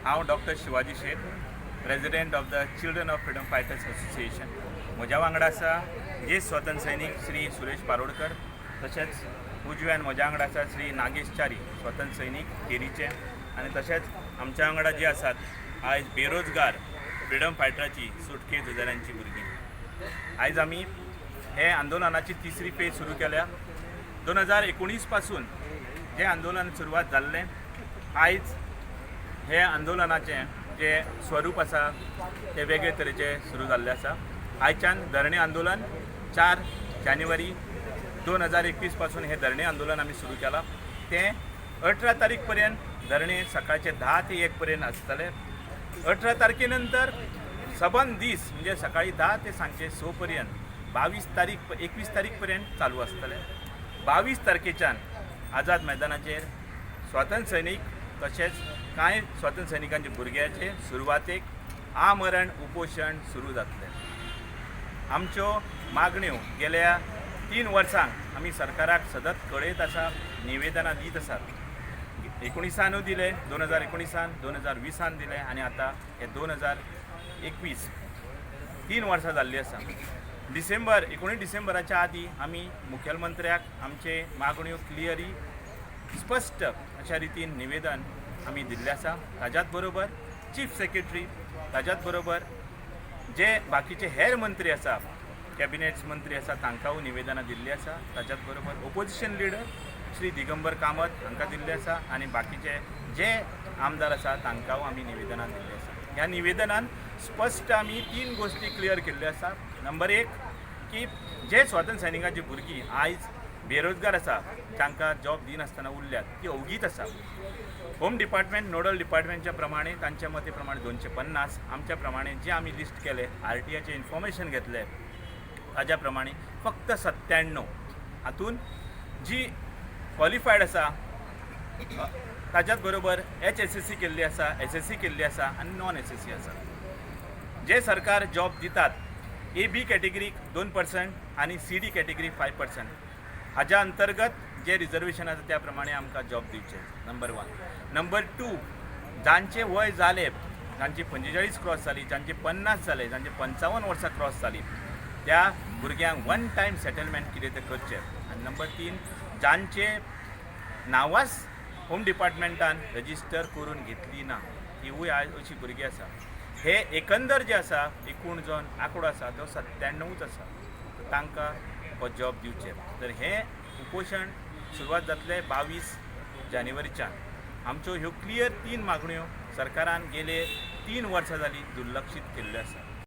हांव doctor Shivaji Sheth, president of the children of freedom fighters association. म्हज्या वांगडा आसा ज्येश्ठ स्वातंत्र्य सैनीक श्री सुरेश पारोडकर, तशेंच उजव्यान म्हज्या वांगडा आसा श्री नागेश च्यारी, स्वातंत्र्य सैनीक केरीचे, आनी तशेंच आमच्या वांगडा जे आसात आयज बेरोजगार फ्रीडम फायटराची सुटके झुजाऱ्यांची भुरगीं. आयज आमी हे आंदोलनाची तिसरी फेज सुरू केल्या. 2019 पासून जे आंदोलन सुरवात जाल्लें, आयज हे आंदोलनाचें जे स्वरूप आसा ते वेगळे तरेचे सुरू जाल्ले आसा. आयच्यान धरणे आंदोलन 4 जानेवारी 2021 पासून हे धरणे आंदोलन आमी सुरू केलां. ते 18 तारीख पर्यंत धरणे सकाळचे 10 ते 1 पर्यंत आसतले. 18 तारखे नंतर सबंद दीस म्हणजे सकाळी 10 ते सांजचे 6 पर्यंत 21 तारीख पर्यंत चालू आसतले. 22 तारखेच्यान आझाद मैदानाचेर स्वातंत्र्य सैनीक तशेंच कांय स्वातंत्र्य सैनिकांचे भुरग्याचे सुरवातेक आमरण उपोशण सुरू जातलें. आमच्यो मागण्यो गेल्या 3 वर्सांक आमी सरकाराक सतत कळयत आसा, निवेदनां दीत आसात. 19 दिले, 2019, 2020 दिले आनी आतां हे 2021 3 वर्सां जाल्लीं आसा. 19 डिसेंबराच्या आदीं आमी मुखेलमंत्र्याक आमचे मागण्यो क्लियरी स्पश्ट अशा रितीन निवेदन आमी दिल्लें आसा. ताज्याच बरोबर चीफ सेक्रेटरी, ताज्याच बरोबर जे बाकीचे हेर मंत्री आसा, कॅबिनेट मंत्री आसा, तांकांय निवेदनां दिल्लीं आसा. ताज्याच बरोबर ओपोजिशन लिडर श्री दिगंबर कामत हांकां दिल्लें आसा आनी बाकीचे जे आमदार आसा तांकांय आमी निवेदनां दिल्लीं आसा. ह्या निवेदनान स्पश्ट आमी 3 गोश्टी क्लियर केल्ल्यो आसा. नंबर 1 की जे स्वातंत्र्य सैनिकांची भुरगीं आयज बेरोजगार आसा, तांकां जॉब दिनासतना उरल्यात, ती अवगीत आसा. होम डिपार्टमेंट नोडल डिपार्टमेंटच्या प्रमाणे तांच्या मते प्रमाणे 250, आमच्या प्रमाणे जे आमी लिस्ट केले, RTIचे इन्फॉर्मेशन घेतले ताज्या प्रमाणे फक्त 97 हातून जी क्वॉलिफायड आसा ताज्याच बरोबर HSSC केल्ली आसा, SSC केल्ली आसा आनी नॉन SSC आसा. जे सरकार जॉब दितात AB कॅटेगरीक 2% आनी CD कॅटेगरीक 5%. हाज्या अंतर्गत जे रिजर्वेशन आसा त्या प्रमाणे आमकां जॉब दिवचे. नंबर 1. नंबर 2, जांचे वय जाले, जांची 45 क्रॉस जाली, जांचे 50 जाले, जांचे 55 वर्सां क्रॉस जाली, त्या भुरग्यांक 1 टायम सेटलमेंट कितें तें करचें. आनी नंबर 3, जांचे नांवांच होम डिपार्टमेंटान रजिस्टर करून घेतली ना, तिवूय आयज अशीं भुरगीं आसा. हे एकंदर जे आसा एकूण जो आंकडो आसा तो 97च आसा. तांकां हो जॉब दिवचे. तर हे उपोशण सुरवात जातले 22 जानेवारीच्यान. आमच्यो ह्यो क्लियर 3 मागण्यो सरकारान गेले 3 वर्सां जालीं दुर्लक्षीत केल्ल्यो आसा.